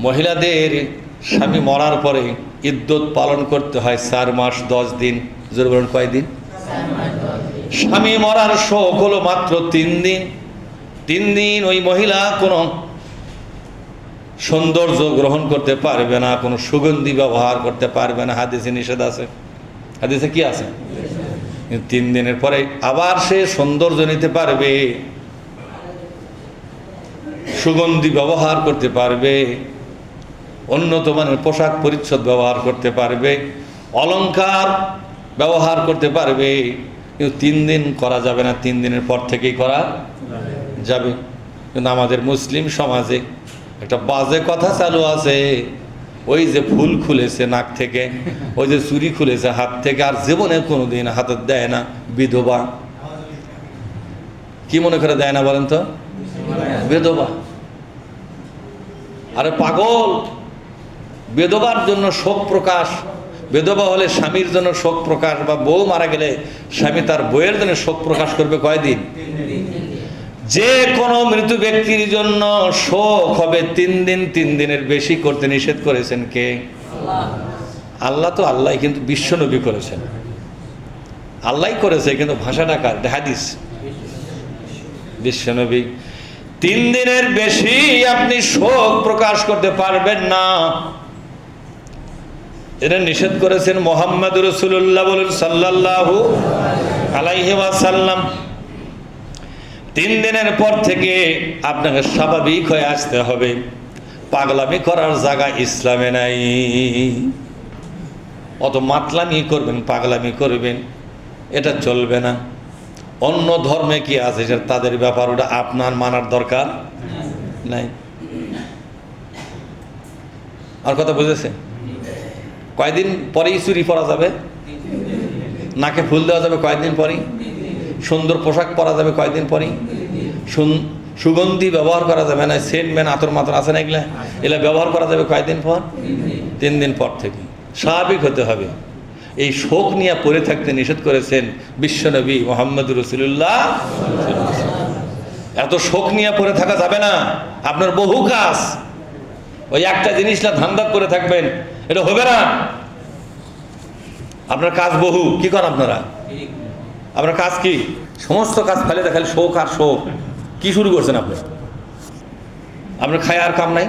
মহিলাদের স্বামী মরার পরে ইদ্যত পালন করতে হয় 4 মাস 10 দিন। জোরে বলুন, কয়দিন? স্বামী মরার শোক হলো মাত্র 3 দিন। 3 দিন ওই মহিলা কোনো সৌন্দর্য গ্রহণ করতে পারবে না, কোনো সুগন্ধি ব্যবহার করতে পারবে না। হাদিসে নিষেধ আছে। হাদিসে কি আছে? 3 দিনের পরে আবার সে সৌন্দর্য নিতে পারবে, সুগন্ধি ব্যবহার করতে পারবে, উন্নত মানের পোশাক পরিচ্ছদ ব্যবহার করতে পারবে, অলংকার ব্যবহার করতে পারবে। কিন্তু 3 দিন করা যাবে না, 3 দিনের পর থেকেই করা যাবে। কিন্তু আমাদের মুসলিম সমাজে একটা বাজে কথা চালু আছে, ওই যে ফুল খুলেছে নাক থেকে, ওই যে চুরি খুলেছে হাত থেকে, আর জীবনে কোনোদিন হাতে দেয় না, বিধবা। কি মনে করে দেয় না বলেন তো? বিধবা। আরে পাগল, বিধবার জন্য শোক প্রকাশ, বিধবা হলে স্বামীর জন্য শোক প্রকাশ, বা বউ মারা গেলে স্বামী তার বউয়ের জন্য শোক প্রকাশ করবে কয়দিন? যে কোনো মৃত ব্যক্তির জন্য শোক হবে 3 দিন। 3 দিনের বেশি করতে নিষেধ করেছেন কে? আল্লাহ। তো আল্লাহ কিন্তু বিশ্বনবী করেছেন, আল্লাহ করেছে, কিন্তু ভাষাটা কার? হাদিস। বিশ্বনবী 3 দিনের বেশি আপনি শোক প্রকাশ করতে পারবেন না, এটা নিষেধ করেছেন মুহাম্মদ রাসূলুল্লাহ বলেন সাল্লাল্লাহু আলাইহি ওয়াসাল্লাম। 3 দিনের পর থেকে আপনাকে স্বাভাবিক হয়ে আসতে হবে। পাগলামি করার জায়গা ইসলামে নাই। অত মাতলামি করবেন, পাগলামি করবেন, এটা চলবে না। অন্য ধর্মে কি আছে সেটা তাদের ব্যাপার, ওটা আপনার মানার দরকার নাই। আর কথা বুঝেছে? কয়দিন পরেই চুরি পরা যাবে, নাকে ফুল দেওয়া যাবে কয়দিন পরেই, সুন্দর পোশাক পরা যাবে কয়দিন পরেই, সুগন্ধি ব্যবহার করা যাবে না, সেন্ট ম্যান আতর মাতর আছে না, এগুলা ব্যবহার করা যাবে কয়দিন পর? 3 দিন পর থেকে। স্বাভাবিক হতে হবে। এই শোক নিয়ে পড়ে থাকতে নিষেধ করেছেন বিশ্বনবী মুহাম্মদ রাসূলুল্লাহ। এত শোক নিয়ে পড়ে থাকা যাবে না। আপনার বহু কাজ, ওই একটা জিনিসটা ধান্দা করে থাকবেন, এটা হবে না। আপনার কাজ বহু। কি করেন আপনারা? আপনার কাজ কি? সমস্ত কাজ খালি দেখালি শোক আর শোক। কি শুরু করছেন আপনি? আপনার খায় আর কাম নাই।